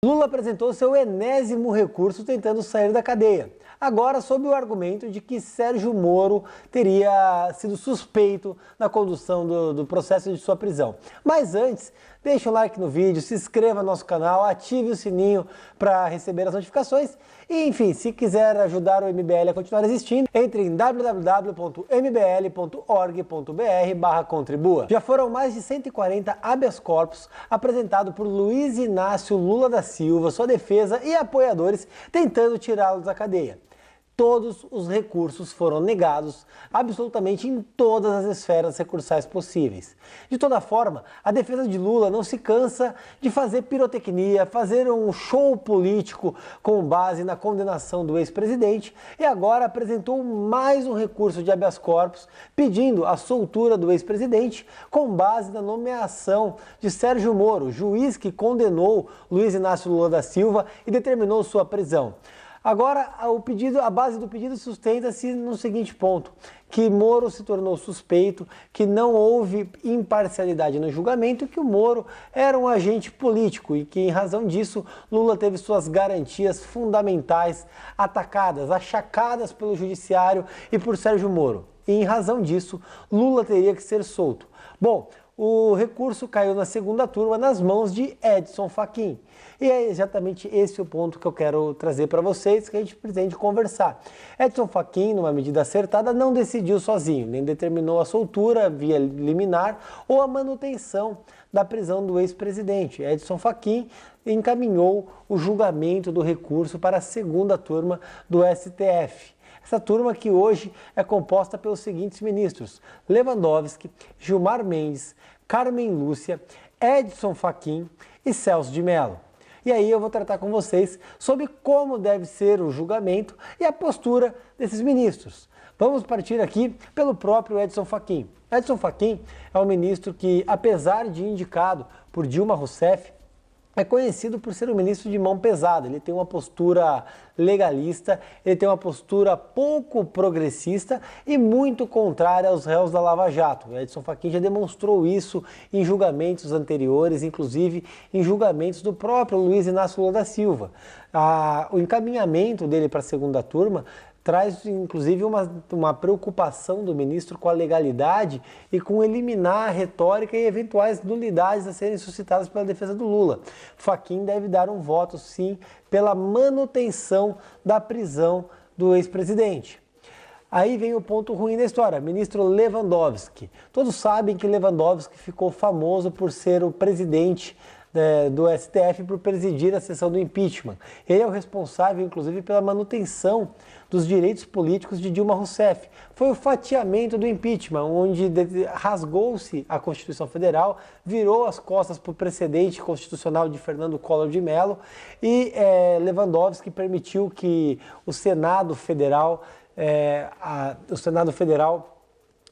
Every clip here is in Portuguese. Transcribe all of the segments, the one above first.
Lula apresentou seu enésimo recurso tentando sair da cadeia, agora sob o argumento de que Sérgio Moro teria sido suspeito na condução do processo de sua prisão. Mas antes, deixe um like no vídeo, se inscreva no nosso canal, ative o sininho para receber as notificações e, enfim, se quiser ajudar o MBL a continuar existindo, entre em www.mbl.org.br/contribua. Já foram mais de 140 habeas corpus apresentados por Luiz Inácio Lula da Silva, sua defesa e apoiadores tentando tirá-lo da cadeia. Todos os recursos foram negados, absolutamente em todas as esferas recursais possíveis. De toda forma, a defesa de Lula não se cansa de fazer pirotecnia, fazer um show político com base na condenação do ex-presidente e agora apresentou mais um recurso de habeas corpus pedindo a soltura do ex-presidente com base na nomeação de Sérgio Moro, juiz que condenou Luiz Inácio Lula da Silva e determinou sua prisão. Agora, a base do pedido sustenta-se no seguinte ponto, que Moro se tornou suspeito, que não houve imparcialidade no julgamento, que o Moro era um agente político e que, em razão disso, Lula teve suas garantias fundamentais atacadas, achacadas pelo Judiciário e por Sérgio Moro. E, em razão disso, Lula teria que ser solto. Bom, o recurso caiu na segunda turma nas mãos de Edson Fachin. E é exatamente esse o ponto que eu quero trazer para vocês, que a gente pretende conversar. Edson Fachin, numa medida acertada, não decidiu sozinho, nem determinou a soltura via liminar ou a manutenção da prisão do ex-presidente. Edson Fachin encaminhou o julgamento do recurso para a segunda turma do STF. Essa turma que hoje é composta pelos seguintes ministros: Lewandowski, Gilmar Mendes, Carmen Lúcia, Edson Fachin e Celso de Mello. E aí eu vou tratar com vocês sobre como deve ser o julgamento e a postura desses ministros. Vamos partir aqui pelo próprio Edson Fachin. Edson Fachin é um ministro que, apesar de indicado por Dilma Rousseff, é conhecido por ser um ministro de mão pesada. Ele tem uma postura legalista, ele tem uma postura pouco progressista e muito contrária aos réus da Lava Jato. O Edson Fachin já demonstrou isso em julgamentos anteriores, inclusive em julgamentos do próprio Luiz Inácio Lula da Silva. O encaminhamento dele para a segunda turma traz, inclusive, uma preocupação do ministro com a legalidade e com eliminar a retórica e eventuais nulidades a serem suscitadas pela defesa do Lula. Fachin deve dar um voto, sim, pela manutenção da prisão do ex-presidente. Aí vem o ponto ruim da história, ministro Lewandowski. Todos sabem que Lewandowski ficou famoso por ser o presidente do STF, por presidir a sessão do impeachment. Ele é o responsável, inclusive, pela manutenção dos direitos políticos de Dilma Rousseff. Foi o fatiamento do impeachment, onde rasgou-se a Constituição Federal, virou as costas para o precedente constitucional de Fernando Collor de Mello e Lewandowski permitiu que o Senado Federal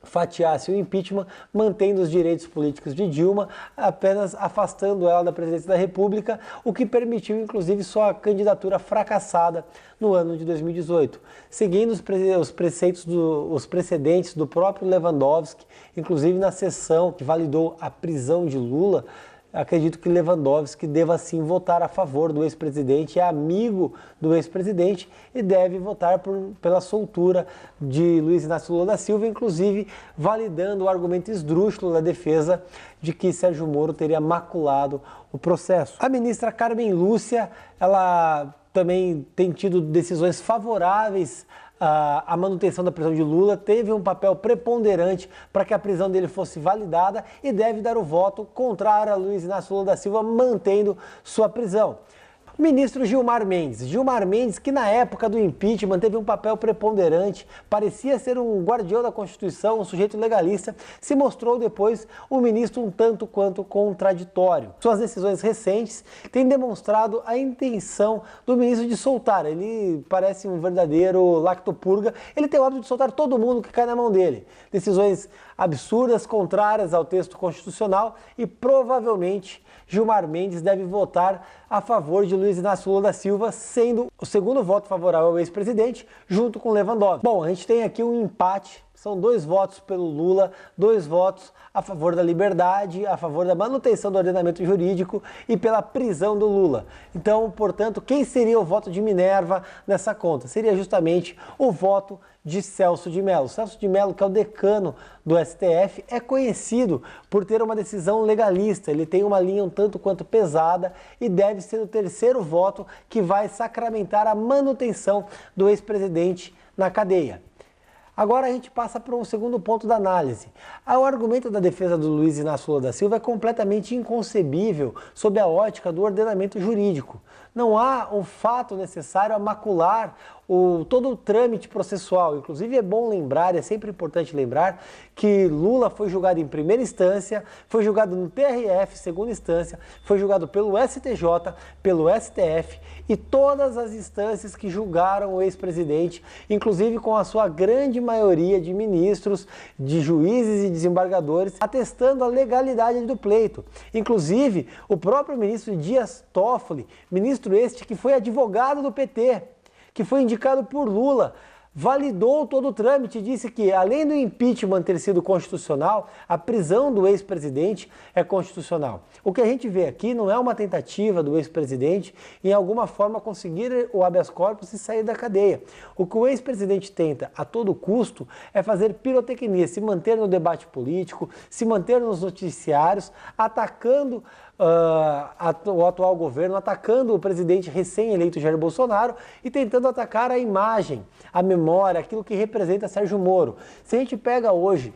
fatiasse o impeachment, mantendo os direitos políticos de Dilma, apenas afastando ela da presidência da República, o que permitiu, inclusive, sua candidatura fracassada no ano de 2018. Seguindo os precedentes do próprio Lewandowski, inclusive na sessão que validou a prisão de Lula, acredito que Lewandowski deva sim votar a favor do ex-presidente, é amigo do ex-presidente e deve votar pela soltura de Luiz Inácio Lula da Silva, inclusive validando o argumento esdrúxulo da defesa de que Sérgio Moro teria maculado o processo. A ministra Carmen Lúcia, ela também tem tido decisões favoráveis à manutenção da prisão de Lula, teve um papel preponderante para que a prisão dele fosse validada e deve dar o voto contrário a Luiz Inácio Lula da Silva, mantendo sua prisão. Ministro Gilmar Mendes. Gilmar Mendes, que na época do impeachment teve um papel preponderante, parecia ser um guardião da Constituição, um sujeito legalista, se mostrou depois um ministro um tanto quanto contraditório. Suas decisões recentes têm demonstrado a intenção do ministro de soltar. Ele parece um verdadeiro lactopurga. Ele tem o hábito de soltar todo mundo que cai na mão dele. Decisões absurdas, contrárias ao texto constitucional e provavelmente Gilmar Mendes deve votar a favor de Luiz Luiz Inácio Lula da Silva, sendo o segundo voto favorável ao ex-presidente, junto com Lewandowski. Bom, a gente tem aqui um empate. São 2 votos pelo Lula, 2 votos a favor da liberdade, a favor da manutenção do ordenamento jurídico e pela prisão do Lula. Então, portanto, quem seria o voto de Minerva nessa conta? Seria justamente o voto de Celso de Mello. Celso de Mello, que é o decano do STF, é conhecido por ter uma decisão legalista. Ele tem uma linha um tanto quanto pesada e deve ser o terceiro voto que vai sacramentar a manutenção do ex-presidente na cadeia. Agora a gente passa para um segundo ponto da análise. O argumento da defesa do Luiz Inácio Lula da Silva é completamente inconcebível sob a ótica do ordenamento jurídico. Não há um fato necessário a macular todo o trâmite processual. Inclusive é bom lembrar, é sempre importante lembrar, que Lula foi julgado em primeira instância, foi julgado no TRF, segunda instância, foi julgado pelo STJ, pelo STF e todas as instâncias que julgaram o ex-presidente, inclusive com a sua grande maioria de ministros, de juízes e desembargadores, atestando a legalidade do pleito. Inclusive, o próprio ministro Dias Toffoli, ministro este que foi advogado do PT, que foi indicado por Lula, validou todo o trâmite e disse que, além do impeachment ter sido constitucional, a prisão do ex-presidente é constitucional. O que a gente vê aqui não é uma tentativa do ex-presidente em alguma forma conseguir o habeas corpus e sair da cadeia. O que o ex-presidente tenta a todo custo é fazer pirotecnia, se manter no debate político, se manter nos noticiários, atacando o atual governo, atacando o presidente recém-eleito Jair Bolsonaro e tentando atacar a imagem, a memória, aquilo que representa Sérgio Moro. Se a gente pega hoje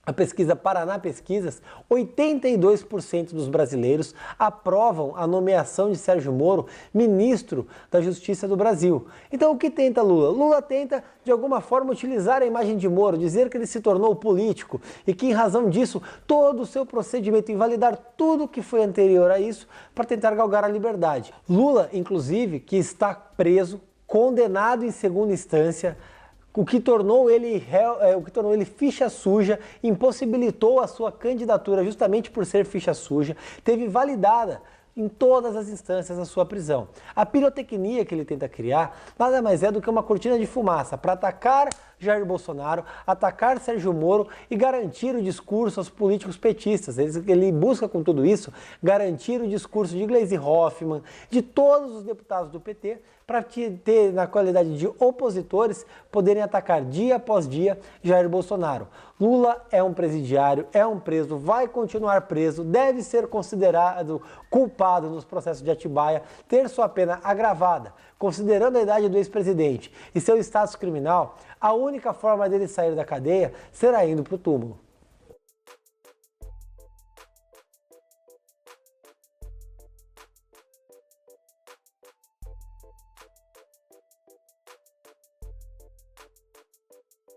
a pesquisa Paraná Pesquisas, 82% dos brasileiros aprovam a nomeação de Sérgio Moro ministro da Justiça do Brasil. Então o que tenta Lula? Lula tenta, de alguma forma, utilizar a imagem de Moro, dizer que ele se tornou político e que, em razão disso, todo o seu procedimento, invalidar tudo que foi anterior a isso para tentar galgar a liberdade. Lula, inclusive, que está preso, condenado em segunda instância, o que tornou ele ficha suja, impossibilitou a sua candidatura justamente por ser ficha suja, teve validada em todas as instâncias a sua prisão. A pirotecnia que ele tenta criar nada mais é do que uma cortina de fumaça para atacar Jair Bolsonaro, atacar Sérgio Moro e garantir o discurso aos políticos petistas. Ele busca com tudo isso garantir o discurso de Gleisi Hoffmann, de todos os deputados do PT, para ter, na qualidade de opositores, poderem atacar dia após dia Jair Bolsonaro. Lula é um presidiário, é um preso, vai continuar preso, deve ser considerado culpado nos processos de Atibaia, ter sua pena agravada. Considerando a idade do ex-presidente e seu status criminal, a única forma dele sair da cadeia será indo para o túmulo.